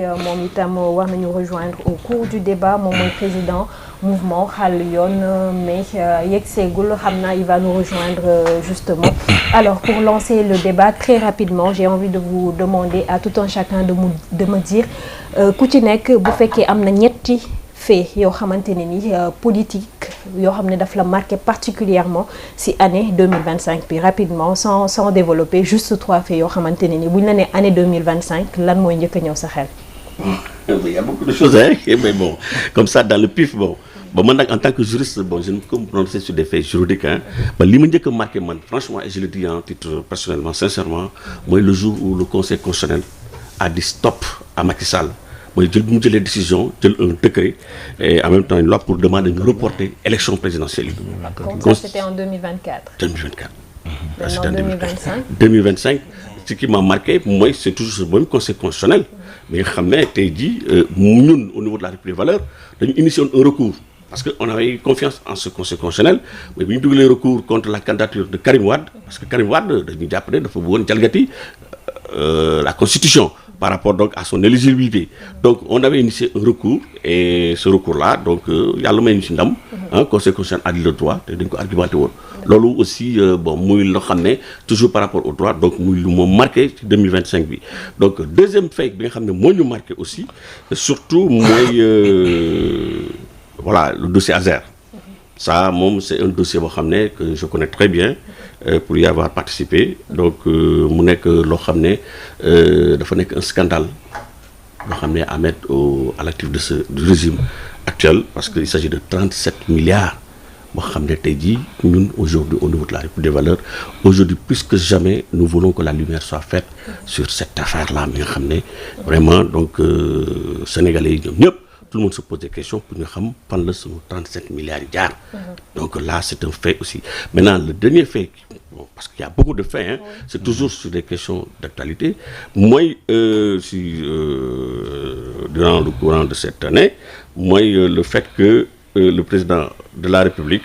moom itam war nañu rejoindre au cours du débat moom mooy président mouvement Xàll Yoon mais yegseegul xam naa il va nous rejoindre justement. Alors pour lancer le débat très rapidement j'ai envie de vous demander à tout un chacun de me dire ku ci nekk bu fekkee am na ñetti fait yoo xamante ne ni politique yoo xam ne daf la marqué particulièrement ci année 2025 bi rapidement sans développer juste 3 faits yoo xamante ne ni bu ñu la nee année 2025 lan mooy njëkk a ñëw sa xel. Il y a beaucoup de choses hein mais bon comme ça dans le pif bon man nag en tant que juriste bon je ne peux me prononcer sur des faits juridiques hein ba li ma njëkk a marqué man franchement et je le dis en titre personnellement sincèrement mooy le jour où le conseil constitutionnel a dit stop à Macky Sall mooy mu jëlee décision jël un décret et en même temps une loi pour demander de reporter élection présidentielle yi. Donc ça c'était en 2024. 2024. C'était en 2025. 2025 ce qui m'a marqué mooy c'est toujours ce même conseil constitutionnel mais nga xam ne tey jii ñun au niveau de la République Valeurs dañu initié un recours parce que on avait confiance en ce conseil constitutionnel mais bu ñu dugalee recours contre la candidature de Karim Wade parce que Karim Wade dañuy jàpp ne dafa bëggoon jalgati la constitution par rapport donc à son éligibilité donc on avait initié un recours et ce recours là donc yàlla may ñu ci ndam conseil constitutionnel a dit le droit te dañ ko argumenté woon loolu aussi bon muy loo xam ne toujours par rapport au droit donc muy lu moo marqué ci 2025 bi donc deuxième fait bi nga xam ne moo ñu marqué aussi surtout mooy voilà le dossier Azer ça moom c'est un dossier boo xam ne que je connais très bien pour y avoir participé donc mu nekk loo xam ne dafa nekk un scandale loo xam ne à mettre à l'actif du régime actuel parce que il s'agit de 37 milliards boo xam ne tey jii ñun aujourd'hui au niveau de la République des Valeurs aujourd'hui plus que jamais nous voulons que la lumière soit faite sur cette affaire-là mi nga xam ne vraiment donc sénégalais yi ñoom ñëpp tout le monde se pose des questions pour ñu xam fan la sunu 37 milliards yi jaar donc là c'est un fait aussi maintenant le dernier fait bon, parce qu'il y a beaucoup de faits hein, c'est toujours sur des questions d'actualité mooy durant le courant de cette année mooy le fait que le président de la République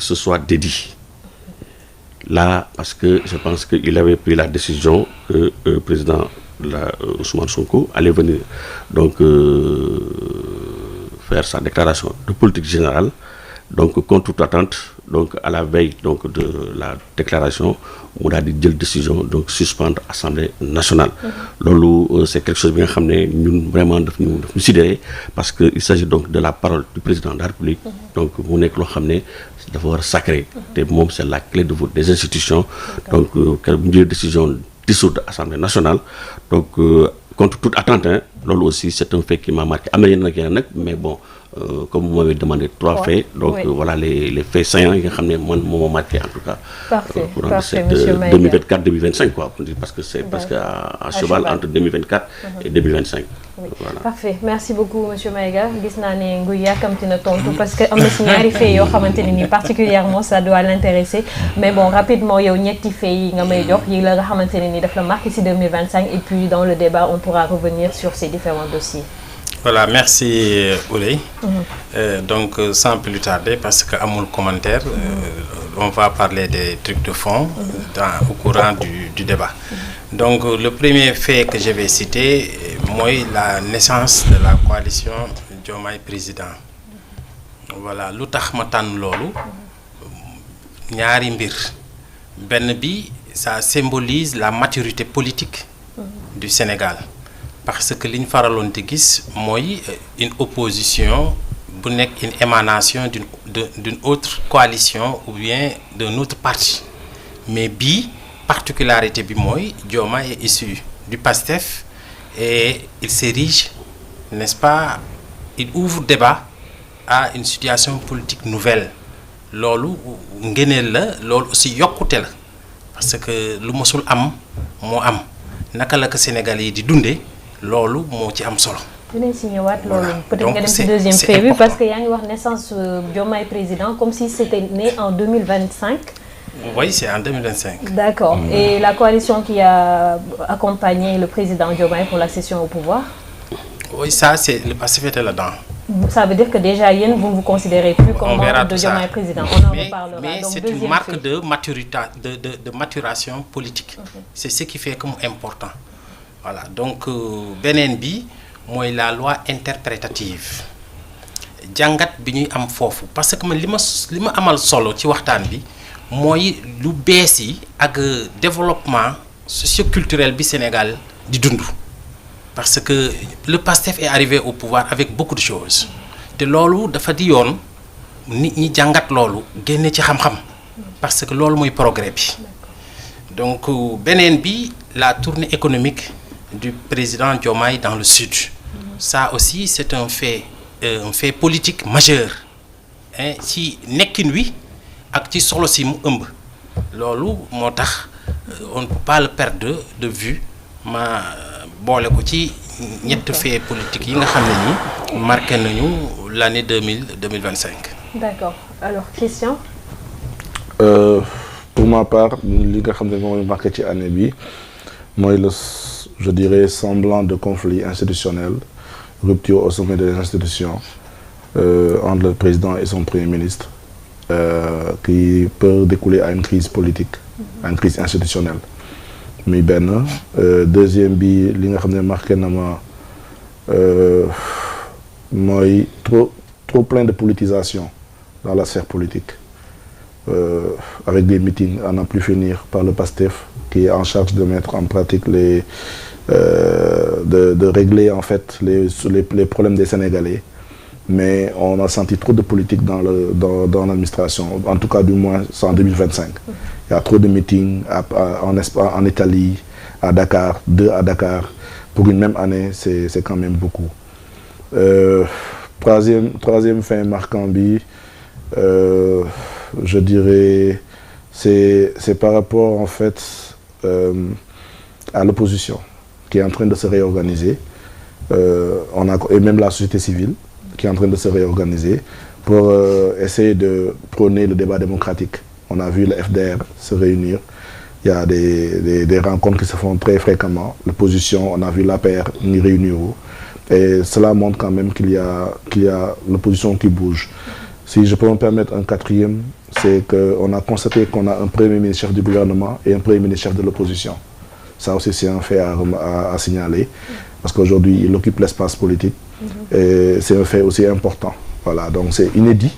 se soit dédié là parce que je pense qu'il avait pris la décision que le président Ousmane Sonko allait venir donc faire sa déclaration de politique générale donc contre toute attente donc à la veille donc de la déclaration mu daal di jël décision donc suspendre Assemblée nationale loolu c'est quelque chose bi nga xam ne ñun vraiment daf ñu sidéré parce que il s'agit donc de la parole du président de la République donc mu nekk loo xam ne dafa war a sacré te moom c'est la clé de voûte des institutions donc keroog bu ñu jëlee décision dissoudre Assemblée nationale donc contre toute attente hein loolu aussi c'est un fait qui m'a marqué am na yeneen nag mais bon comme vous m'avez demandé 3 faits donc voilà les faits saillants yi nga xam ne man moo ma marqué en tout cas courant de cette 2024 2025 quoi parce que c'est presque à cheval entre 2024 et 2025 voilà. Parfait merci beaucoup monsieur Maïga gis naa ne nguy yàkkamti na tontu parce que am na si ñaari faits yoo xamante ne nii particulièrement ça doit l'intéresser mais bon rapidement yow ñetti faits yi nga may jox yi la nga xamante ne nii daf la marqué si 2025 et puis dans le débat on pourra revenir sur ces différents dossiers. Voilà, merci Ouley. Donc sans plus tarder parce que amul commentaire, on va parler des trucs de fond au courant du débat. Donc le premier fait que je vais citer, moi la naissance de la coalition Diomaye Président. Voilà, lu tax ma tànn loolu ñaari mbir benn bi ça symbolise la maturité politique du Sénégal. Parce que li ñu faraloon di gis mooy une opposition bu nekk une émanation d'une autre coalition ou bien d'un autre parti mais bii particularité bi mooy Diomaye est issu du PASTEF et il s'érige n'est-ce pas il ouvre débat à une situation politique nouvelle loolu ngëneel la loolu aussi yokkute la parce que lu mësul am moo am naka la ko Sénégal yi di dundee loolu moo ci am solo. dinañ si ñëwaat loolu peut-être nga dem ci deuxième fait bi parce que yaa ngi wax naissance Diomaye président comme si c'était né en 2025. Oui, c'est en 2025. D'accord. Et la coalition qui a accompagné le président Diomaye pour l'accession au pouvoir? Oui, ça c'est le Pastef était là-dedans. Ça veut dire que déjà yéen vous ne vous considérez plus comme membre de Diomaye président. On en reparlera. Mais donc, c'est une marque de maturité de maturation politique. C'est ce qui fait comme important. voilà donc beneen bi mooy la loi interprétative jàngat bi ñuy am foofu parce que man li ma amal solo ci waxtaan bi mooy lu bees yi ak développement socioculturel bi Sénégal di dund parce que le PASTEF est arrivé au pouvoir avec beaucoup de choses te loolu dafa di yoon nit ñi jàngat loolu génne ci xam-xam parce que loolu mooy progrès bi donc beneen bi la tournée économique du président Diomaye dans le sud ça aussi c'est un fait politique majeur ci nekkin wi ak ci solo si mu ëmb loolu moo tax on ne peut pas le perdre de vue ma boole ko ci ñett fait politique yi nga xam ne ni marqué nañu l'année 2025. D'accord. Alors Christian. Pour ma part li nga xam ne moom marqué ci année bi mooy je dirais semblant de conflit institutionnel, rupture au sommet des institutions entre le président et son premier ministre qui peut découler à une crise politique, à une crise institutionnelle. muy benn deuxième bi li nga xam ne marqué na ma mooy trop plein de politisation dans la sphère politique avec des meetings à n'en plus finir par le PASTEF qui est en charge de mettre en pratique de régler en fait les problèmes des Sénégalais, mais on a senti trop de politique dans l'administration, en tout cas du moins c'est en 2025. Il y a trop de meetings en Italie, à Dakar, 2 à Dakar. Pour une même année, c'est quand même beaucoup. Troisième fait marquant bi, je dirais, c'est par rapport en fait à l'opposition qui est en train de se réorganiser. Et même la société civile qui est en train de se réorganiser pour essayer de prôner le débat démocratique. On a vu le FDR se réunir. Il y a des rencontres qui se font très fréquemment. L'opposition, on a vu l'APR y réunir. Et cela montre quand même qu'il y a l'opposition qui bouge. Si je peux me permettre un quatrième, c'est qu'on a constaté qu'on a un premier ministre chef du gouvernement et un premier ministre chef de l'opposition. Ça aussi, c'est un fait à signaler. Parce qu'aujourd'hui, il occupe l'espace politique. Et c'est un fait aussi important. Voilà, donc c'est inédit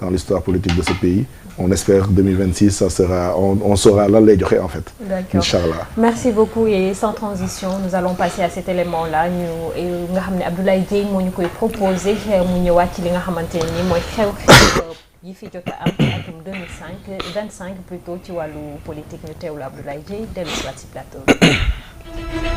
dans l'histoire politique de ce pays. On espère que 2026, on saura là les joxe en fait. D'accord. Inch'Allah. Merci beaucoup et sans transition, nous allons passer à cet élément-là. Nga xam ne Abdoulaye Dièye moo ñu koy proposé mu ñëwaat ci li nga xamante ne nii mooy xew-xew yi fi jot a am ci atum 2025 plutôt ci wàllu politique ñu teewlu Abdoulaye Dièye dellu si waat si plateau bi.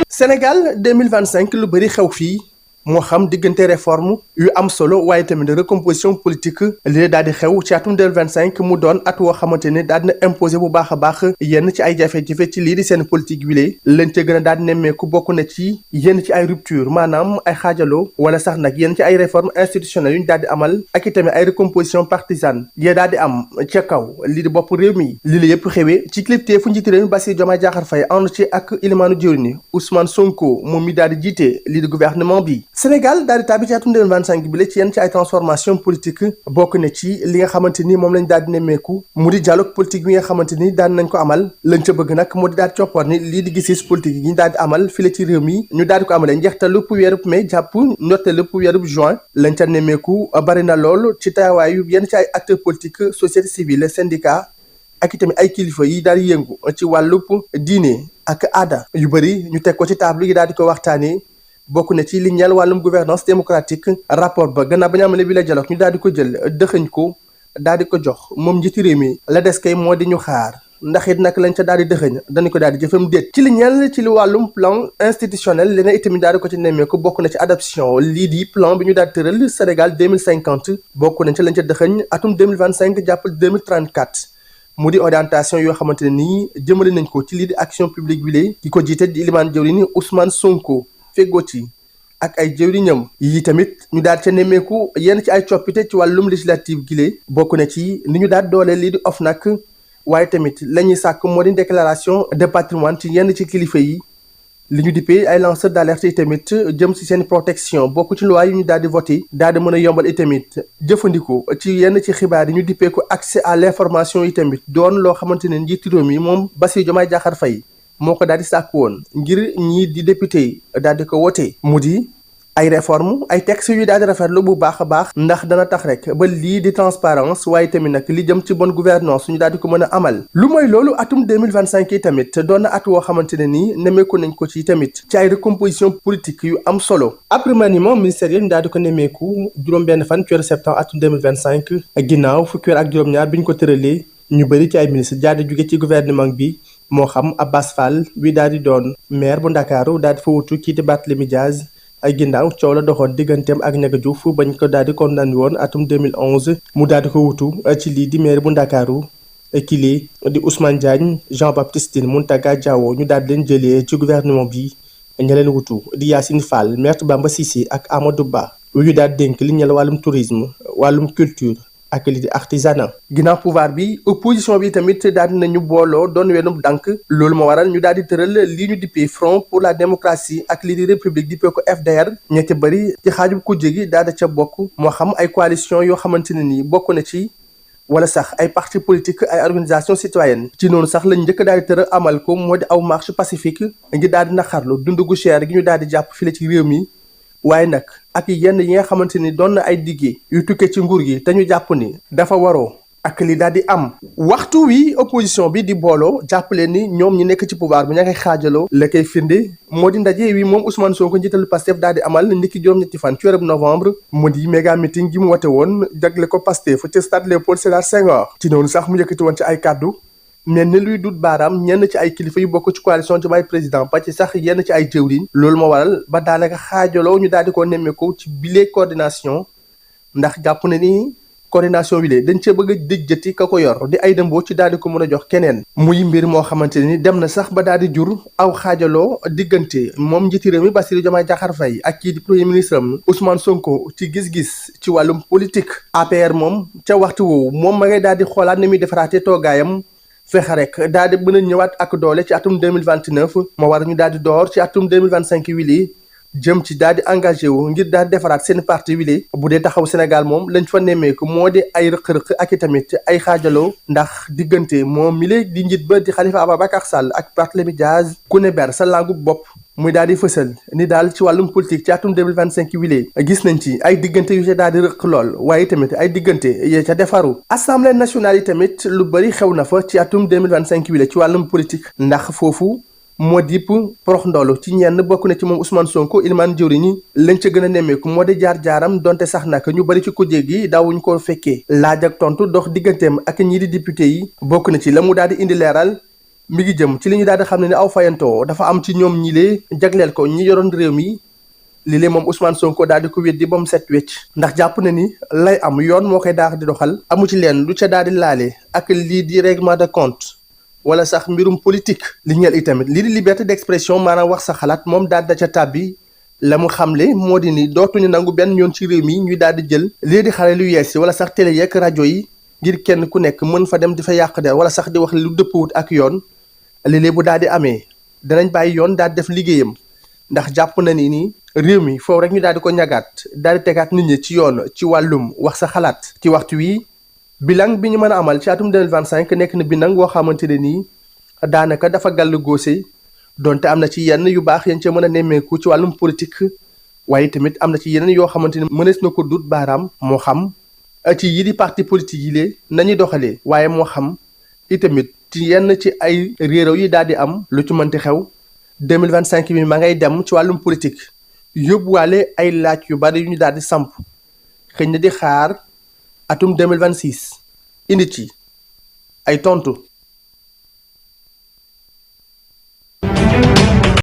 Sénégal 2025 lu bëri xew fii moo xam diggante réforme yu am solo waaye tamit recomposition politique li daal di xew ci atum 2025 mu doon at woo xamante ne daal dina imposé bu baax a baax yenn ci ay jafe-jafe ci lii di seen politique bi lee lañ ca gën a daal di nemmeeku bokk na ci yenn ci ay rupture maanaam ay xaajaloo wala sax nag yenn ci ay réforme institutionnelles yu ñu daal di amal ak i tamit ay recomposition partisane yee daal di am ca kaw lii di bopp réew mi lii la yëpp xewee ci kilifte fu njiiti réew mi Bassirou Diomaye Diakhar Faye ànd ci ak ilimaanu jëwriñ Ousmane Sonko moom mi daal di jiite lii di gouvernement bi Sénégal daal di tàbbi ci atum 2025 bi la ci yenn ci ay transformation politique bokk na ci li nga xamante ni moom lañ daal di nemmeeku mu di dialogue politique bi nga xamante ni daan nañ ko amal lañ ca bëgg nag moo di daal di coppar ni lii di gis-gis politique yi ñu daal di amal fii la ci réew mi ñu daal di ko amalee njeextalu weerub mai jàpp ndorteelu weerub juin lañ ca nemmeeku bari na lool ci taawaayu yenn ci ay acteurs politiques société civile syndicat ak itamit ay kilifa yi daal di yëngu ci wàllub diine ak aada yu bëri ñu teg ko ci table yi daal di ko waxtaanee bokk na ci li ñeel wàllum gouvernance démocratique rapport ba gannaaw ba ñu amalee bi la dialogue ñu daal di ko jël dëxëñ ko daal di ko jox moom njiiti réew mi la des kay moo di ñu xaar ndax it nag lañ ca daal di dëxëñ dañu ko daal di jëfam déet ci li ñeel ci li wàllum plan institutionnel leneen itamit daal di ko ci nemmeeku bokk na ci adoption lii di plan bi ñu daal di tëral Sénégal 2050 bokk nañ ci lañ ca dëxëñ atum 2025 jàpp 2034 mu di orientation yoo xamante ne nii jëmale nañ ko ci lii di action publique bi lee ki ko jiite di ilimaan jëwriñ Ousmane Sonko feggoo ci ak ay jëwriñam yi tamit ñu daal ca nemmeeku yenn ci ay coppite ci wàllum législative gi lee bokk na ci ni ñu daal doole lii di OFNAC waaye tamit la ñuy sàkk moo di déclaration de patrimoine ci yenn ci kilifa yi li ñu dippee ay lanceurs d'alerte yi tamit jëm ci seen protection bokk ci loi yi ñu daal di voté daal di mën a yombal i tamit jëfandikoo ci yenn ci xibaar yi ñu dippee ko accès à l'information yi tamit doon loo xamante ne njiitu réew mi moom Bassirou Diomaye Diakhar Faye moo ko daal di sàkk woon ngir ñii di député daal di ko wote mu di ay réforme ay textes yu daal di rafetlu bu baax a baax ndax dana tax rek ba lii di transparence waaye tamit nag li jëm ci bonne gouvernance suñu daal di ko mën a amal lu mooy loolu atum 2025 yi tamit doon na at woo xamante ne nii nemmeeku nañ ko ci tamit ci ay recomposition politique yu am solo après remaniement ministériel ñu daal di ko nemmeeku juróom-benn fan ci weeru septembre atum 2025 ginnaaw fukki weer ak juróom-ñaar bi ñu ko tëralee ñu bëri ci ay ministre daal di jóge ci gouvernement bi moo xam Abass Fall wi daal di doon maire bu Ndakaaru daal di fa wutu kii di Barthélémy Dias ay ginnaaw coow la doxoon digganteem ak Ndiaga Diouf bañ ko daal di condamné woon atum 2011 mu daal di ko wutu ci lii di maire bu Ndakaaru kii di Ousmane Diagne Jean Baptiste Tine Mountaga Diawo ñu daal di leen jëlee ci gouvernement bi ña leen wutu di Yacine Fall Maître Bamba Cissé ak Amadou Ba ñu daal dénk li ñeel wàllum tourisme wàllum culture ak li di artisanat ginnaaw pouvoir bi opposition bi tamit daal di nañu booloo doon wenum dànk loolu moo waral ñu daal di tëral lii ñu dippee front pour la démocratie ak lii di république dippee ko FDR ñetti bëri ci xaaju kujje gi daal di ca bokk moo xam ay coalition yoo xamante ne nii bokk na ci wala sax ay parti politique ay organisation citoyenne ci noonu sax lañ njëkk daal di tëral amal ko moo di aw marche pacifique ngir daal di naqarlu dund gu cher gi ñu daal di jàpp fii ci réew mi waaye nag ak yenn yi nga xamante ni doon na ay diggé yu tukkee ci nguur gi te ñu jàpp ni dafa waroo ak li daal di am waxtu wi opposition bi di booloo jàppale ni ñoom ñi nekk ci pouvoir bi ña ngay xaajaloo la koy firnde moo di ndaje wi moom Ousmane Sonko njiitalu Pastef daal di amal ndiki juróom-ñetti fan ci weeru novembre mu di méga meeting gi mu wote woon jagle ko Pastef ci stade Léopold Sédar Senghor ci noonu sax mu yëkkati woon ci ay kàddu mel ni luy dut baaraam ñenn ci ay kilifa yu bokk ci coalition Diomaye président ba ci sax yenn ci ay jëwriñ loolu moo waral ba daanaka xaajaloo ñu daal di ko nemmeeku ci bile coordination ndax jàpp na ni coordination bi lee dañ cee bëgg a dijjati ka ko yor di ay dëmboo ci daal di ko mën a jox keneen muy mbir moo xamante ni dem na sax ba daal di jur aw xaajaloo diggante moom njiiti réew mi Bassirou Diomaye Diakhar Faye ak kii di premier ministre am Ousmane Sonko ci gis-gis ci wàllum politique APR moom ca waxtu woowu moom ma ngay daal di xoolaat ni muy defaraatee toogaayam fexe rek daal di mën a ñëwaat ak doole ci atum 2029 moo war ñu daal di door ci atum 2025 wili jëm ci daal di engagé wu ngir daal di defaraat seen parti wili bu dee taxaw Sénégal moom lañ fa nemmeeku moo di ay rëq-rëq ak i tamit ay xaajaloo ndax diggante moom mi léegi di njiit ba di Khalifa Ababacar Sall ak Barthélémy Dias ku ne ber sa langu bopp muy daal di fësal ni daal ci wàllum politique ci atum 2025 wile gis nañ ci ay diggante yu ca daal di rëq lool waaye tamit ay diggante yee ca defaru assemblée nationale yi tamit lu bëri xew na fa ci atum 2025 wile ci wàllum politique ndax foofu moo dipp porox ndoolu ci ñenn bokk na ci moom Ousmane Sonko ilimaan jëwriñ ñi lañ ca gën a nemmeeku moo di jaar-jaaram donte sax nag ñu bëri ci kujje gi daawuñ ko fekkee laaj ak tontu dox digganteem ak ñii di député yi bokk na ci la mu daal di indi leeral mi ngi jëm ci li ñu daal di xam ne ni aw fayantoo dafa am ci ñoom ñi lee jagleel ko ñi yoroon réew mi li lee moom Ousmane Sonko daal di ko weddi ba mu set wecc ndax jàpp na ni lay am yoon moo koy daax di doxal amu ci leen lu ca daal di laale ak lii di règlement de compte wala sax mbirum politique li ñeel itamit lii di liberté d'expression maanaam wax sa xalaat moom daal da ca tàbbi la mu xamle moo di ni dootuñu nangu benn yoon ci réew mi ñuy daal di jël lii di xale lu yees yi wala sax télé yeeg rajo yi ngir kenn ku nekk mën fa dem di fa yàq der wala sax di wax lu dëppwut ak yoon léeg-léeg bu daal di amee danañ bàyyi yoon daal di def liggéeyam ndax jàpp na ni nii réew mi foofu rek ñu daal di ko ñagaat daal di tegaat nit ñi ci yoon ci wàllum wax sa xalaat ci waxtu wi bilan bi ñu mën a amal ci atum 2025 nekk na bilan woo xamante ne nii daanaka dafa gàll góose donte am na ci yenn yu baax yañ ca mën a nemmeeku ci wàllum politique waaye tamit am na ci yeneen yoo xamante ne mënees na ko dut baaraam moo xam ci yi di parti politique yi lee nañuy doxalee waaye moo xam itamit ci yenn ci ay réeróo yi daal di am lu ci mënti xew 2025 bi ma ngay dem ci wàllum politique yóbbuwaale ay laaj yu bari yu ñu daal di samp xëy na di xaar atum 2026 indi ci ay tontu